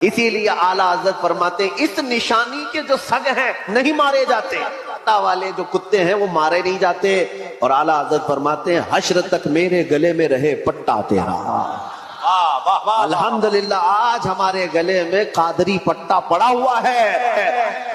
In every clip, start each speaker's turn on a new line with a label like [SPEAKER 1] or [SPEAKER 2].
[SPEAKER 1] اسی لیے اعلیٰ حضرت فرماتے ہیں اس نشانی کے جو سگ ہیں نہیں مارے جاتے، پٹا والے جو کتے ہیں وہ مارے نہیں جاتے۔ اور اعلیٰ حضرت فرماتے ہیں حشر تک میرے گلے میں رہے پٹا تیرا۔ الحمدللہ آج ہمارے گلے میں قادری پٹا پڑا ہوا ہے،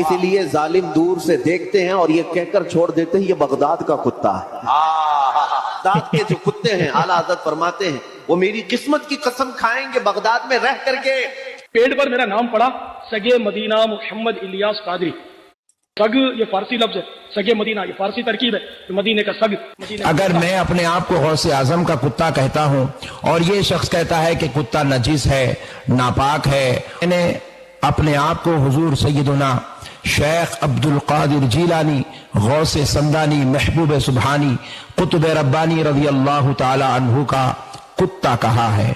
[SPEAKER 1] اسی لیے ظالم دور سے دیکھتے ہیں اور یہ کہہ کر چھوڑ دیتے ہیں یہ بغداد کا کتا ہے۔ بغداد کے جو کتے ہیں اعلیٰ حضرت فرماتے ہیں وہ میری قسمت کی قسم کھائیں گے بغداد میں رہ کر کے۔
[SPEAKER 2] پیڑ پر میرا نام پڑا سگے مدینہ محمد الیاس قادری۔ سگ یہ فارسی لفظ ہے، سگے مدینہ یہ فارسی ترکیب ہے، مدینے کا سگ۔
[SPEAKER 3] اگر میں اپنے آپ کو غوث اعظم کا کتا کہتا ہوں اور یہ شخص کہتا ہے کہ کتا نجس ہے، ناپاک ہے، میں نے اپنے آپ کو حضور سیدنا شیخ عبد القادر جیلانی غوث سمدانی محبوب سبحانی قطب ربانی رضی اللہ تعالی عنہ کا کتا کہا ہے۔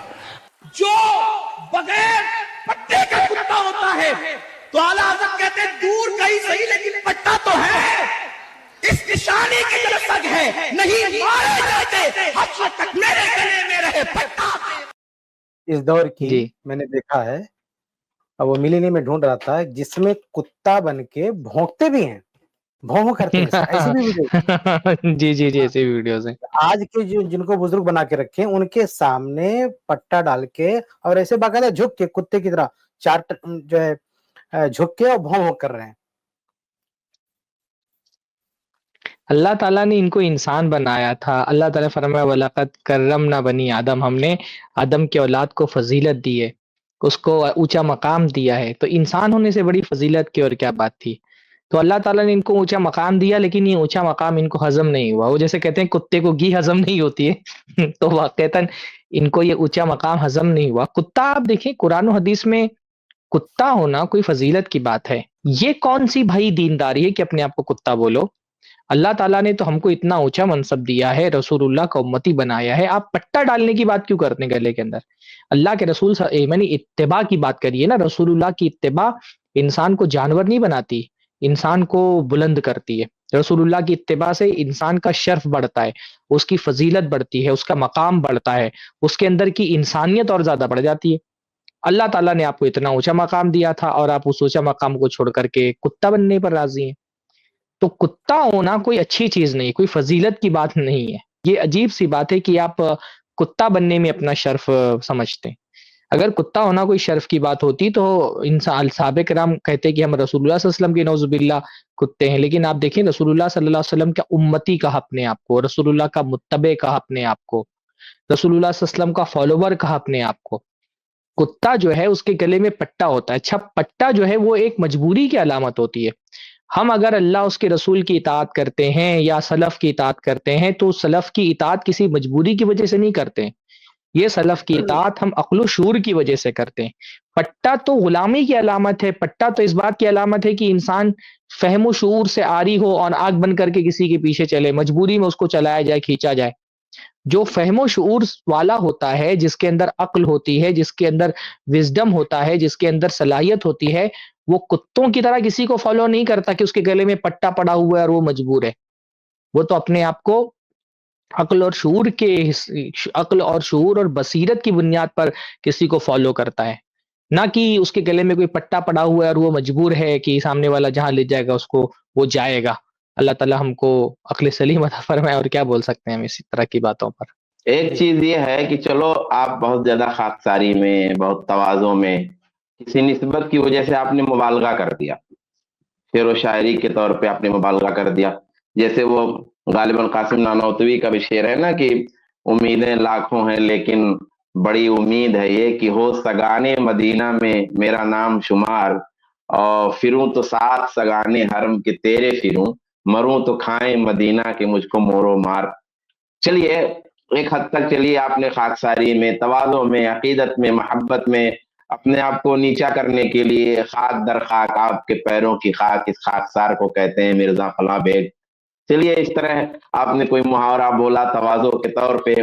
[SPEAKER 4] جو بغیر پٹے کا کتا ہوتا ہے تو اعلیٰ حضرت کہتے ہیں دور کہیں صحیح لیکن پٹا تو ہے، اس نشانی کی جو سگ ہے نہیں مارے جاتے، حشر تک میرے گلے میں رہے پٹا۔
[SPEAKER 5] اس دور کی میں نے دیکھا ہے، اب وہ ملی نہیں، میں ڈھونڈ رہا تھا جس میں کتا بن کے بھونکتے بھی ہیں، بھوں کرتے ہیں، ایسی بھی ویڈیو۔
[SPEAKER 6] جی جی جی ایسی ویڈیوز ہیں
[SPEAKER 5] آج کے جن کو بزرگ بنا کے رکھے ان کے سامنے پٹا ڈال کے اور ایسے باقاعدہ جھک کے کتے کی طرح چار جو ہے جھک کے اور بھوں کر رہے ہیں۔
[SPEAKER 6] اللہ تعالیٰ نے ان کو انسان بنایا تھا، اللہ تعالیٰ فرمایا وَلَقَدْ كَرَّمْنَا بنی آدم، ہم نے آدم کے اولاد کو فضیلت دی ہے، اس کو اونچا مقام دیا ہے، تو انسان ہونے سے بڑی فضیلت کی اور کیا بات تھی۔ تو اللہ تعالیٰ نے ان کو اونچا مقام دیا، لیکن یہ اونچا مقام ان کو ہضم نہیں ہوا۔ وہ جیسے کہتے ہیں کتے کو گھی ہضم نہیں ہوتی ہے تو واقعتاً ان کو یہ اونچا مقام ہضم نہیں ہوا۔ کتا آپ دیکھیں قرآن و حدیث میں کتا ہونا کوئی فضیلت کی بات ہے، یہ کون سی بھائی دینداری ہے کہ اپنے آپ کو کتا بولو؟ اللہ تعالیٰ نے تو ہم کو اتنا اونچا منصب دیا ہے، رسول اللہ کا امتی بنایا ہے، آپ پٹا ڈالنے کی بات کیوں کرتے ہیں گلے کے اندر؟ اللہ کے رسول یعنی اتباع کی بات کریے نا، رسول اللہ کی اتباع انسان کو جانور نہیں بناتی، انسان کو بلند کرتی ہے۔ رسول اللہ کی اتباع سے انسان کا شرف بڑھتا ہے، اس کی فضیلت بڑھتی ہے، اس کا مقام بڑھتا ہے، اس کے اندر کی انسانیت اور زیادہ بڑھ جاتی ہے۔ اللہ تعالیٰ نے آپ کو اتنا اونچا مقام دیا تھا اور آپ اس اونچا مقام کو چھوڑ کر کے کتا بننے پر راضی ہیں۔ تو کتا ہونا کوئی اچھی چیز نہیں، کوئی فضیلت کی بات نہیں ہے۔ یہ عجیب سی بات ہے کہ آپ کتا بننے میں اپنا شرف سمجھتے ہیں۔ اگر کتا ہونا کوئی شرف کی بات ہوتی تو انسان صحابہ کرام کہتے کہ ہم رسول اللہ صلی اللہ علیہ وسلم کے نعوذ باللہ کتے ہیں، لیکن آپ دیکھیں رسول اللہ صلی اللہ علیہ وسلم کا امتی کہا اپنے آپ کو، رسول اللہ کا متبع کہا اپنے آپ کو، رسول اللہ صلی اللہ علیہ وسلم کا فالوور کہا اپنے آپ کو۔ کتا جو ہے اس کے گلے میں پٹا ہوتا ہے۔ اچھا پٹا جو ہے وہ ایک مجبوری کی علامت ہوتی ہے۔ ہم اگر اللہ اس کے رسول کی اطاعت کرتے ہیں یا سلف کی اطاعت کرتے ہیں تو سلف کی اطاعت کسی مجبوری کی وجہ سے نہیں کرتے ہیں، یہ سلف کی اطاعت ہم عقل و شعور کی وجہ سے کرتے ہیں۔ پٹا تو غلامی کی علامت ہے، پٹا تو اس بات کی علامت ہے کہ انسان فہم و شعور سے عاری ہو اور آنکھ بند کر کے کسی کے پیچھے چلے، مجبوری میں اس کو چلایا جائے، کھینچا جائے۔ جو فہم و شعور والا ہوتا ہے، جس کے اندر عقل ہوتی ہے، جس کے اندر وزڈم ہوتا ہے، جس کے اندر صلاحیت ہوتی ہے، وہ کتوں کی طرح کسی کو فالو نہیں کرتا کہ اس کے گلے میں پٹا پڑا ہوا ہے اور وہ مجبور ہے۔ وہ تو اپنے آپ کو عقل اور شعور اور بصیرت کی بنیاد پر کسی کو فالو کرتا ہے، نہ کہ اس کے گلے میں کوئی پٹا پڑا ہوا ہے اور وہ مجبور ہے کہ سامنے والا جہاں لے جائے گا اس کو وہ جائے گا۔ اللہ تعالیٰ ہم کو عقل سلیم عطا فرمائے، اور کیا بول سکتے ہیں ہم اسی طرح کی باتوں پر۔
[SPEAKER 7] ایک چیز یہ ہے کہ چلو آپ بہت زیادہ خاکساری میں، بہت تواضع میں، کسی نسبت کی وجہ سے آپ نے مبالغہ کر دیا، شعر و شاعری کے طور پہ آپ نے مبالغہ کر دیا۔ جیسے وہ غالباً قاسم نانوتوی کا بھی شعر ہے نا کہ امیدیں لاکھوں ہیں لیکن بڑی امید ہے یہ کہ ہو سگانے مدینہ میں میرا نام شمار، اور پھروں تو ساتھ سگانے حرم کے تیرے پھروں، مروں تو کھائیں مدینہ کے مجھ کو مورو مار۔ چلیے ایک حد تک چلیے آپ نے خاکساری میں، تواضع میں، عقیدت میں، محبت میں اپنے آپ کو نیچا کرنے کے لیے خاک در خاک، آپ کے پیروں کی خاک، اس خاکسار کو کہتے ہیں مرزا فلاں بیگ۔ چلیے اس طرح آپ نے کوئی محاورہ بولا تواضع کے طور پہ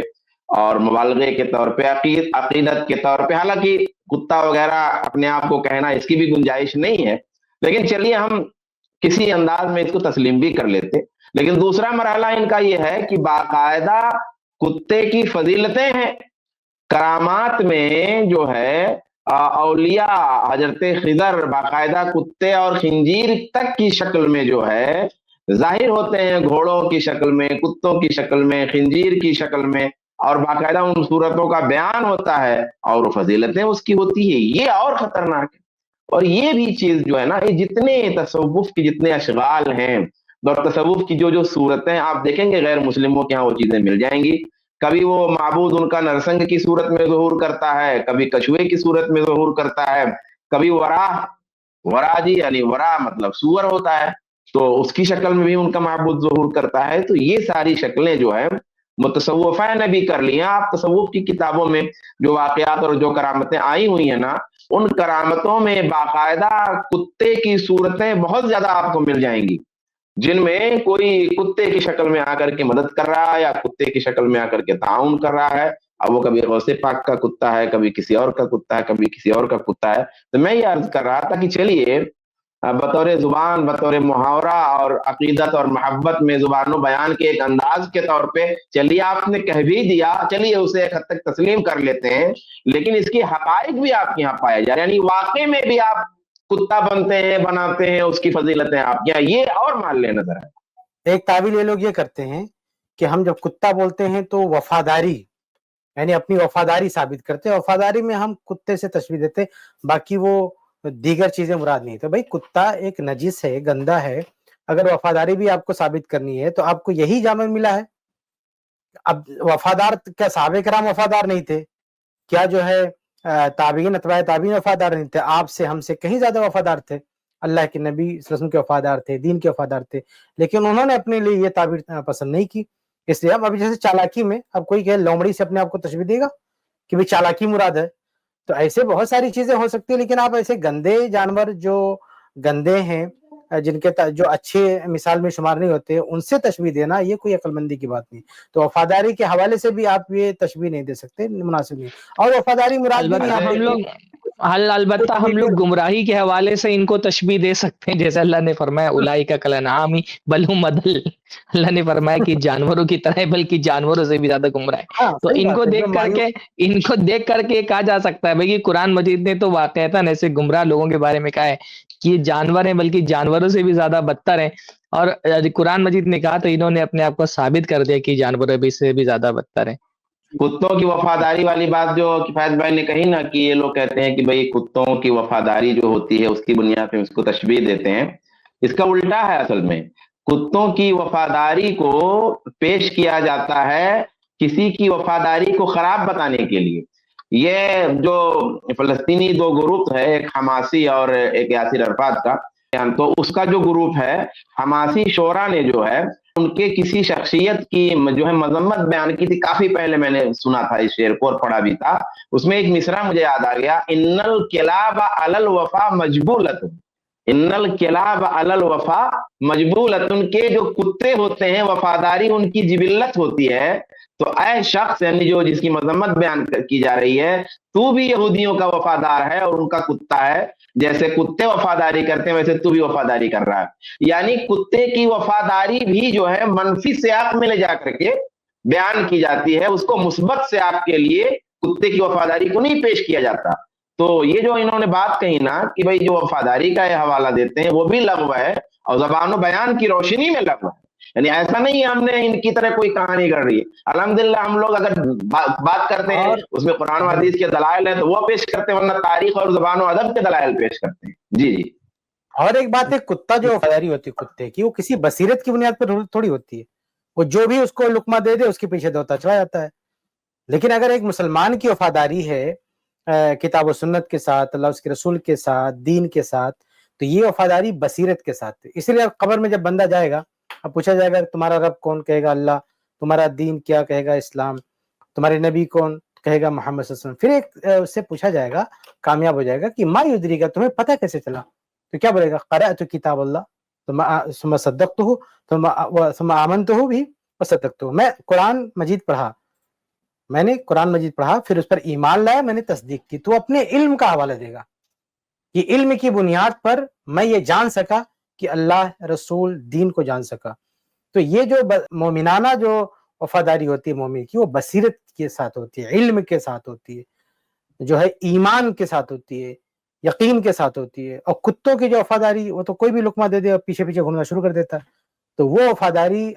[SPEAKER 7] اور مبالغے کے طور پہ، عقیدت کے طور پہ، حالانکہ کتا وغیرہ اپنے آپ کو کہنا اس کی بھی گنجائش نہیں ہے، لیکن چلیے ہم کسی انداز میں اس کو تسلیم بھی کر لیتے۔ لیکن دوسرا مرحلہ ان کا یہ ہے کہ باقاعدہ کتے کی فضیلتیں ہیں، کرامات میں جو ہے اولیاء حضرت خضر باقاعدہ کتے اور خنزیر تک کی شکل میں جو ہے ظاہر ہوتے ہیں، گھوڑوں کی شکل میں، کتوں کی شکل میں، خنزیر کی شکل میں، اور باقاعدہ ان صورتوں کا بیان ہوتا ہے اور فضیلتیں اس کی ہوتی ہے. یہ اور خطرناک ہے. اور یہ بھی چیز جو ہے نا، یہ جتنے تصوف کی جتنے اشغال ہیں اور تصوف کی جو صورتیں آپ دیکھیں گے غیر مسلموں کے ہاں وہ چیزیں مل جائیں گی. کبھی وہ معبود ان کا نرسنگ کی صورت میں ظہور کرتا ہے، کبھی کچھوے کی صورت میں ظہور کرتا ہے، کبھی ورا جی یعنی ورا مطلب سور ہوتا ہے تو اس کی شکل میں بھی ان کا معبود ظہور کرتا ہے. تو یہ ساری شکلیں جو ہے متصوفہ نے بھی کر لی ہیں. آپ تصوف کی کتابوں میں جو واقعات اور جو کرامتیں آئی ہوئی ہیں نا، ان کرامتوں میں باقاعدہ کتے کی صورتیں بہت زیادہ آپ کو مل جائیں گی، جن میں کوئی کتے کی شکل میں آ کر کے مدد کر رہا ہے یا کتے کی شکل میں آ کر کے تعاون کر رہا ہے. اب وہ کبھی غوث پاک کا کتا ہے، کبھی کسی اور کا کتا ہے، کبھی کسی اور کا کتا ہے. تو میں یہ عرض کر رہا تھا کہ چلیے بطور زبان، بطور محاورہ اور عقیدت اور محبت میں زبان و بیان کے ایک انداز کے طور پہ چلیے آپ نے کہہ بھی دیا، چلیے اسے ایک حد تک تسلیم کر لیتے ہیں، لیکن اس کی حقائق بھی آپ کے یہاں پائے جا رہے ہیں. یعنی واقع میں بھی آپ کتا بنتے ہیں، بناتے ہیں، اس کی فضیلتیں آپ کے یہاں یہ اور مان لیں. نظر ہے
[SPEAKER 5] ایک تعویل یہ لوگ یہ کرتے ہیں کہ ہم جب کتا بولتے ہیں تو وفاداری یعنی اپنی وفاداری ثابت کرتے ہیں. وفاداری میں ہم کتے سے تشبیہ دیتے، باقی وہ دیگر چیزیں مراد نہیں. تو بھائی کتا ایک نجس ہے، گندا ہے. اگر وفاداری بھی آپ کو ثابت کرنی ہے تو آپ کو یہی جامع ملا ہے. اب وفادار کیا صحابہ کرام وفادار نہیں تھے؟ کیا جو ہے تابعین اتباع تابعین وفادار نہیں تھے؟ آپ سے ہم سے کہیں زیادہ وفادار تھے. اللہ کے نبی صلی اللہ علیہ وسلم کے وفادار تھے، دین کے وفادار تھے، لیکن انہوں نے اپنے لیے یہ تعبیر پسند نہیں کی. اس لیے ہم ابھی جیسے چالاکی میں اب کوئی کہ لومڑی سے اپنے آپ کو تشبیہ دے گا کہ بھی چالاکی مراد ہے. تو ایسے بہت ساری چیزیں ہو سکتی ہیں، لیکن آپ ایسے گندے جانور جو گندے ہیں، جن کے جو اچھے مثال میں شمار نہیں ہوتے، ان سے تشبیہ دینا یہ کوئی عقل مندی کی بات نہیں. تو وفاداری کے حوالے سے بھی آپ یہ تشبیہ نہیں دے سکتے، مناسب نہیں. اور وفاداری مراد بھی نہیں
[SPEAKER 6] البتہ ہم لوگ گمراہی کے حوالے سے ان کو تشبیہ دے سکتے ہیں، جیسے اللہ نے فرمایا اولئک کالانعام بل هم اضل. اللہ نے فرمایا کہ جانوروں کی طرح بلکہ جانوروں سے بھی زیادہ گمراہ ہے. تو ان کو دیکھ کر کے کہا جا سکتا ہے بھئی قرآن مجید نے تو واقعتاً ایسے گمراہ لوگوں کے بارے میں کہا ہے کہ یہ جانور ہیں بلکہ جانوروں سے بھی زیادہ بدتر ہیں. اور قرآن مجید نے کہا تو انہوں نے اپنے آپ کو ثابت کر دیا کہ جانوروں سے بھی زیادہ بدتر ہیں.
[SPEAKER 7] کتوں کی وفاداری والی بات جو کفایت بھائی نے کہی نا کہ یہ لوگ کہتے ہیں کہ بھئی کتوں کی وفاداری جو ہوتی ہے اس کی بنیاد پہ اس کو تشبیہ دیتے ہیں. اس کا الٹا ہے. اصل میں کتوں کی وفاداری کو پیش کیا جاتا ہے کسی کی وفاداری کو خراب بتانے کے لیے. یہ جو فلسطینی دو گروپ ہے، ایک حماسی اور ایک یاسر عرفات کا، تو اس کا جو گروپ ہے حماسی شورا نے جو ہے ان کے کسی شخصیت کی جو ہے مذمت بیان کی تھی. کافی پہلے میں نے سنا تھا اس شعر کو اور پڑھا بھی تھا. اس میں ایک مصرع مجھے یاد آ گیا، ان الکلاب علی الوفا مجبولۃ. ان الکلاب علی الوفا مجبولۃ، کے جو کتے ہوتے ہیں وفاداری ان کی جبلت ہوتی ہے. تو اے شخص یعنی جو جس کی مذمت بیان کی جا رہی ہے، تو بھی یہودیوں کا وفادار ہے اور ان کا کتا ہے. جیسے کتے وفاداری کرتے ہیں ویسے تو بھی وفاداری کر رہا ہے. یعنی کتے کی وفاداری بھی جو ہے منفی سیاق میں لے جا کر کے بیان کی جاتی ہے، اس کو مثبت سیاق کے لیے کتے کی وفاداری کو نہیں پیش کیا جاتا. تو یہ جو انہوں نے بات کہی نا کہ بھئی جو وفاداری کا یہ حوالہ دیتے ہیں وہ بھی لغو ہے اور زبان و بیان کی روشنی میں لغو ہے. یعنی ایسا نہیں ہے ہم نے ان کی طرح کوئی کہانی کر رہی ہے. الحمدللہ ہم لوگ اگر بات کرتے ہیں اس میں قرآن و حدیث کے دلائل ہیں تو وہ پیش کرتے ہیں، ورنہ تاریخ اور زبان و ادب کے دلائل پیش کرتے ہیں. جی جی.
[SPEAKER 5] اور ایک بات ہے، کتا جو وفاداری ہوتی ہے کتے کی، وہ کسی بصیرت کی بنیاد پر تھوڑی ہوتی ہے. وہ جو بھی اس کو لقمہ دے دے اس کے پیچھے دوڑتا چلا جاتا ہے. لیکن اگر ایک مسلمان کی وفاداری ہے کتاب و سنت کے ساتھ، اللہ اس کے رسول کے ساتھ، دین کے ساتھ، تو یہ وفاداری بصیرت کے ساتھ ہے. اس لیے قبر میں جب بندہ جائے گا، اب پوچھا جائے گا تمہارا رب کون؟ کہے گا اللہ. تمہارا دین کیا؟ کہے گا اسلام. تمہارے نبی کون؟ کہے گا محمد صلی اللہ علیہ وسلم. پھر ایک اس سے پوچھا جائے گا، کامیاب ہو جائے گا کہ ما یدری کا، تمہیں پتہ کیسے چلا؟ تو کیا بولے گا؟ قرأت کتاب اللہ ثم صدقتہ ثم آمنتہ بھی وصدقتہ. میں قرآن مجید پڑھا، میں نے قرآن مجید پڑھا، پھر اس پر ایمان لایا، میں نے تصدیق کی. تو اپنے علم کا حوالہ دے گا کہ علم کی بنیاد پر میں یہ جان سکا کہ اللہ رسول دین کو جان سکا. تو یہ جو مومنانہ جو وفاداری ہوتی ہے مومن کی، وہ بصیرت کے ساتھ ہوتی ہے، علم کے ساتھ ہوتی ہے. جو ہے ایمان کے ساتھ ہوتی ہے، یقین کے ساتھ ہوتی ہے. اور کتوں کی جو وفاداری، وہ تو کوئی بھی لقمہ دے دے اور پیچھے پیچھے گھومنا شروع کر دیتا ہے. تو وہ وفاداری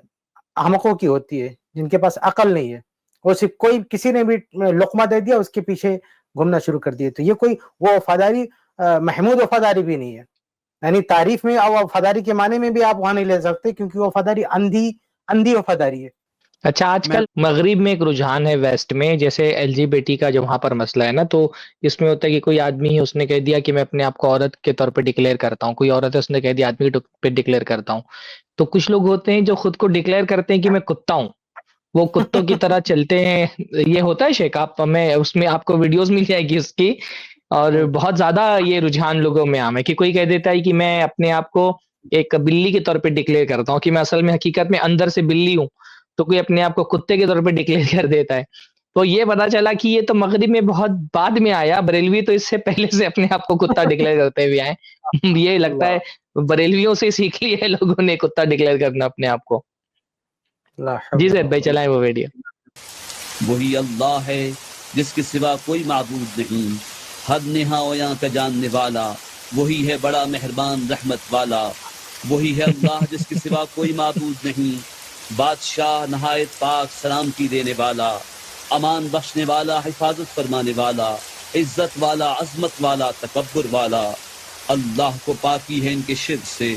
[SPEAKER 5] احمقوں کی ہوتی ہے، جن کے پاس عقل نہیں ہے. وہ صرف کوئی کسی نے بھی لقمہ دے دیا، اس کے پیچھے گھومنا شروع کر دیا. تو یہ کوئی وہ وفاداری محمود وفاداری بھی نہیں ہے. یعنی تعریف میں اور وفاداری کے معنی میں بھی آپ وہاں نہیں لے سکتے، کیونکہ وہ وفاداری اندھی وفاداری ہے.
[SPEAKER 6] اچھا، آج کل مغرب میں ایک رجحان ہے ویسٹ میں، جیسے ایل جی بی ٹی کا جو وہاں پر مسئلہ ہے نا، تو اس میں ہوتا ہے کہ کوئی آدمی ہے، اس نے کہہ دیا کہ میں اپنے آپ کو عورت کے طور پہ ڈکلیئر کرتا ہوں. کوئی عورت ہے، اس نے کہہ دیا آدمی کے پہ ڈکلیئر کرتا ہوں. تو کچھ لوگ ہوتے ہیں جو خود کو ڈکلیئر کرتے ہیں کہ میں کتا ہوں، وہ کتوں کی طرح چلتے ہیں. یہ ہوتا ہے شیخ، آپ میں اس میں آپ کو ویڈیوز مل جائے گی اس کی. اور بہت زیادہ یہ رجحان لوگوں میں عام ہے کہ کوئی کہہ دیتا ہے کہ میں اپنے آپ کو ایک بلی کے طور پہ ڈکلیئر کرتا ہوں، کہ میں اصل میں حقیقت میں اندر سے بلی ہوں. تو کوئی اپنے آپ کو کتے کے طور پہ ڈکلیئر کر دیتا ہے. تو یہ پتا چلا کہ یہ تو مغرب میں بہت بعد میں آیا. بریلوی تو اس سے پہلے سے اپنے آپ کو کتا ڈکلیئر کرتے ہوئے آئے. یہ لگتا ہے بریلویوں سے سیکھ لی ہے لوگوں نے کتا ڈکلیئر کرنا اپنے آپ کو. جی زید بھائی چلائیں وہ ویڈیو.
[SPEAKER 8] وہی اللہ ہے جس کے سوا کوئی معبود نہیں، حد نہایاں کا جاننے والا. وہی ہے بڑا مہربان رحمت والا. وہی ہے اللہ جس کے سوا کوئی معبود نہیں، بادشاہ نہایت پاک سلامتی دینے والا، امان بخشنے والا، حفاظت فرمانے والا، عزت والا، عظمت والا، تکبر والا. اللہ کو پاکی ہے ان کے شرک سے.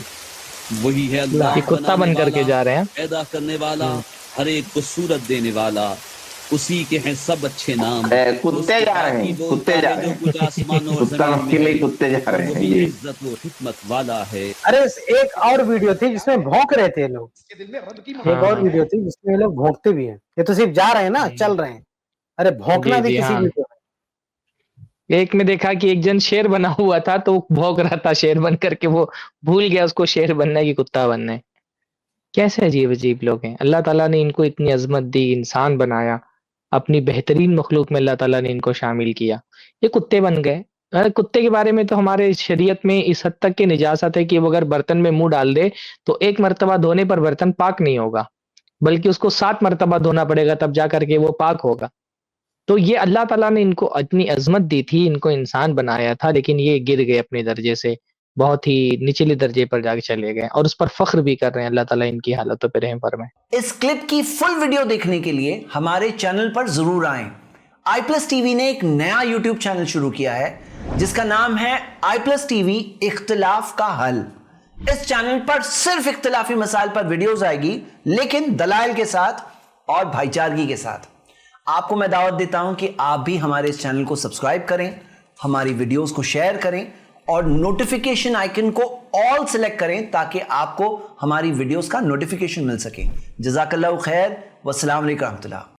[SPEAKER 8] وہی ہے اللہ
[SPEAKER 6] یہ کتا بن کر کے جا رہے ہیں.
[SPEAKER 8] پیدا کرنے والا، ہر ایک کو صورت دینے والا. اسی کے ہیں سب اچھے نام.
[SPEAKER 7] کتے جا رہے ہیں، کتے جا رہے ہیں، کتا مکی میں کتے جا رہے ہیں. یہ
[SPEAKER 8] عزت و حکمت والا ہے.
[SPEAKER 5] ارے ایک اور ویڈیو تھی جس میں بھونک رہے تھے لوگ. ایک اور ویڈیو تھی جس میں لوگ بھونکتے بھی ہیں. یہ تو صرف جا رہے ہیں نا، چل رہے ہیں. ارے بھونکنا بھی کسی ویڈیو میں.
[SPEAKER 6] ایک میں دیکھا کہ ایک جن شیر بنا ہوا تھا تو بھونک رہا تھا شیر بن کر کے، وہ بھول گیا اس کو شیر بننا ہے کہ کتا بننا ہے. کیسے عجیب عجیب لوگ ہیں. اللہ تعالیٰ نے ان کو اتنی عظمت دی، انسان بنایا، اپنی بہترین مخلوق میں اللہ تعالیٰ نے ان کو شامل کیا. یہ کتے بن گئے. کتے کے بارے میں تو ہمارے شریعت میں اس حد تک کی نجاست ہے کہ وہ اگر برتن میں منہ ڈال دے تو ایک مرتبہ دھونے پر برتن پاک نہیں ہوگا، بلکہ اس کو 7 مرتبہ دھونا پڑے گا، تب جا کر کے وہ پاک ہوگا. تو یہ اللہ تعالیٰ نے ان کو اتنی عظمت دی تھی، ان کو انسان بنایا تھا، لیکن یہ گر گئے اپنے درجے سے، بہت ہی نچلے درجے پر جا کے چلے گئے، اور اس پر فخر بھی کر رہے ہیں. اللہ تعالیٰ ان کی حالتوں پہ رحم فرمائے.
[SPEAKER 9] اس کلپ کی فل ویڈیو دیکھنے کے لیے ہمارے چینل پر ضرور آئیں. آئی پلس ٹی وی نے ایک نیا یوٹیوب چینل شروع کیا ہے جس کا نام ہے آئی پلس ٹی وی اختلاف کا حل. اس چینل پر صرف اختلافی مسائل پر ویڈیوز آئے گی، لیکن دلائل کے ساتھ اور بھائی چارگی کے ساتھ. آپ کو میں دعوت دیتا ہوں کہ آپ بھی ہمارے اس چینل کو سبسکرائب کریں، ہماری ویڈیوز کو شیئر کریں اور نوٹیفیکیشن آئیکن کو آل سلیکٹ کریں تاکہ آپ کو ہماری ویڈیوز کا نوٹیفیکیشن مل سکے. جزاک اللہ خیر، والسلام علیکم ورحمۃ اللہ.